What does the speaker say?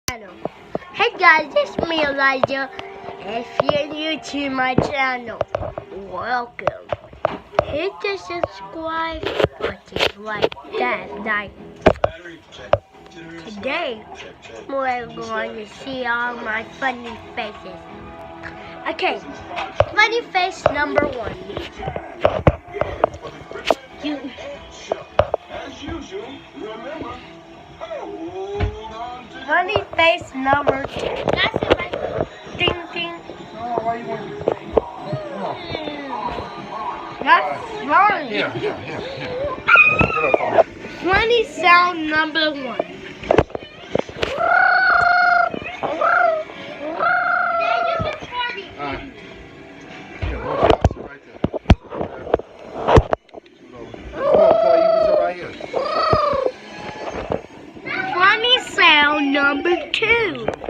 channel. Hey guys, it's me Elijah. If you're new to my channel, welcome. Hit the subscribe button like that. Today, we're going to see all my funny faces. Okay, funny face number 1. Funny face number 2. Ding ding. That's funny. Here. Get up. Funny sound number 1. Funny sound number 2.